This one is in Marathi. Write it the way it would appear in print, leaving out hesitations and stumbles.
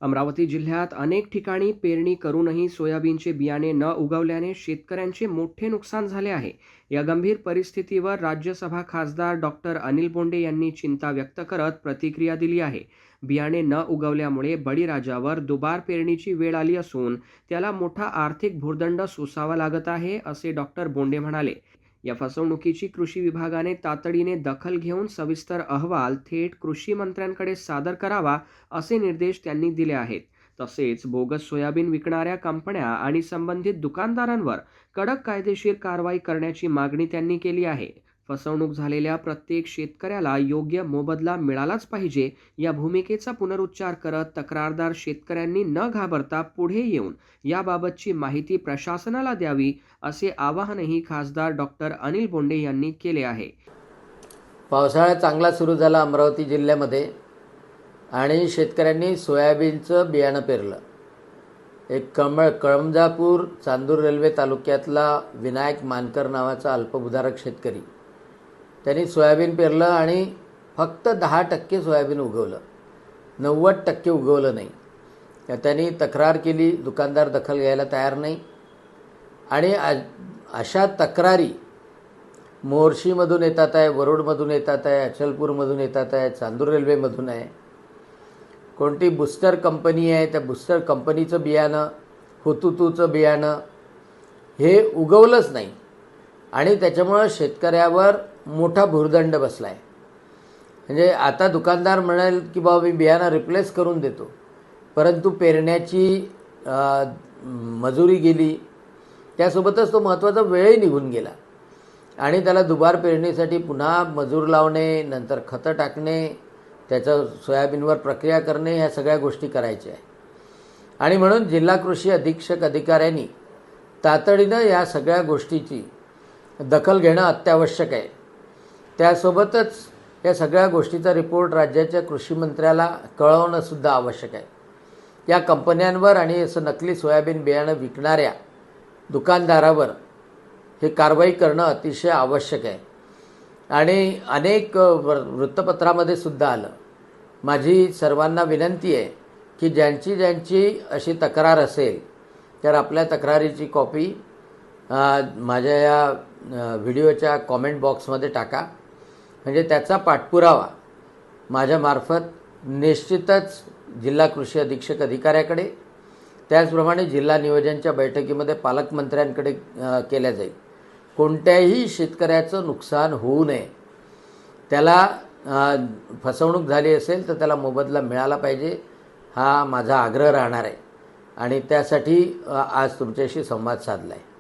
अमरावती जिल्ह्यात अनेक ठिकाणी पेरणी करूनही सोयाबीनचे बियाणे न उगवल्याने शेतकऱ्यांचे मोठे नुकसान झाले आहे। या गंभीर परिस्थितीवर राज्यसभा खासदार डॉक्टर अनिल बोंडे यांनी चिंता व्यक्त करत प्रतिक्रिया दिली आहे। बियाणे न उगवल्यामुळे बळीराजावर दुबार पेरणीची वेळ आली असून त्याला मोठा आर्थिक भुर्दंड सोसावा लागत आहे, असे डॉक्टर बोंडे म्हणाले। या फसवणुकीची कृषी विभागाने तातडीने दखल घेऊन सविस्तर अहवाल थेट कृषी मंत्र्यांकडे सादर करावा, असे निर्देश त्यांनी दिले आहेत। तसेच बोगस सोयाबीन विकणाऱ्या कंपन्या आणि संबंधित दुकानदारांवर कडक कायदेशीर कारवाई करण्याची मागणी त्यांनी केली आहे। फसवणूक झालेल्या प्रत्येक शेतकऱ्याला योग्य मोबदला मिळालाच पाहिजे, या भूमिकेचा पुनरुच्चार करत तक्रारदार शेतकऱ्यांनी न घाबरता पुढे येऊन याबाबतची माहिती प्रशासनाला द्यावी, असे आवाहनही खासदार डॉक्टर अनिल बोंडे यांनी केले आहे। पावसाळा चांगला सुरू झाला अमरावती जिल्ह्यामध्ये आणि शेतकऱ्यांनी सोयाबीनचं बियाणं पेरलं। एक कळमजापूर चांदूर रेल्वे तालुक्यातला विनायक मानकर नावाचा अल्पभूधारक शेतकरी, त्यांनी सोयाबीन पेरलं आणि फक्त 10% सोयाबीन उगवलं, 90% उगवलं नाही। त्यांनी तक्रार केली, दुकानदार दखल घ्यायला तयार नाही। आणि अशा तक्रारी मोर्शीमधून येतात आहे, वरुडमधून येतात आहे, अचलपूरमधून येतात आहे, चांदूर रेल्वेमधून आहे। कोणती बूस्टर कंपनी आहे, त्या बूस्टर कंपनीचं बियाणं, हुतुतूचं बियाणं हे उगवलंच नाही आणि त्याच्यामुळं शेतकऱ्यावर मोठा भुर्दंड बसला आहे। म्हणजे आता दुकानदार म्हणाल की बाबा मी बियाणं रिप्लेस करून देतो, परंतु पेरण्याची मजुरी गेली, त्यासोबतच तो महत्त्वाचा वेळही निघून गेला आणि त्याला दुबार पेरणीसाठी पुन्हा मजूर लावणे, नंतर खतं टाकणे, त्याचं सोयाबीनवर प्रक्रिया करणे, ह्या सगळ्या गोष्टी करायच्या आहे। आणि म्हणून जिल्हा कृषी अधीक्षक अधिकाऱ्यांनी तातडीनं या सगळ्या गोष्टीची दखल घेणं अत्यावश्यक आहे। त्यासोबतच या सगळ्या गोष्टीचा रिपोर्ट राज्याच्या कृषी मंत्र्याला कळवणंसुद्धा आवश्यक आहे। या कंपन्यांवर आणि असं नकली सोयाबीन बियाणं विकणाऱ्या दुकानदारावर हे कारवाई करणं अतिशय आवश्यक आहे। आणि अनेक वृत्तपत्रामध्ये सुद्धा आलं। माझी सर्वांना विनंती आहे की ज्यांची अशी तक्रार असेल तर आपल्या तक्रारीची कॉपी माझ्या या व्हिडिओच्या कॉमेंट बॉक्समध्ये टाका, म्हणजे त्याचा पाठपुरावा माझ्यामार्फत निश्चितच जिल्हा कृषी अधीक्षक अधिकाऱ्याकडे, त्याचप्रमाणे जिल्हा नियोजनच्या बैठकीमध्ये पालकमंत्र्यांकडे केल्या जाईल। कोणत्याही शेतकऱ्याचं नुकसान होऊ नये, त्याला फसवणूक झाली असेल तर त्याला मोबदला मिळाला पाहिजे, हा माझा आग्रह राहणार आहे आणि त्यासाठी आज तुमच्याशी संवाद साधला आहे।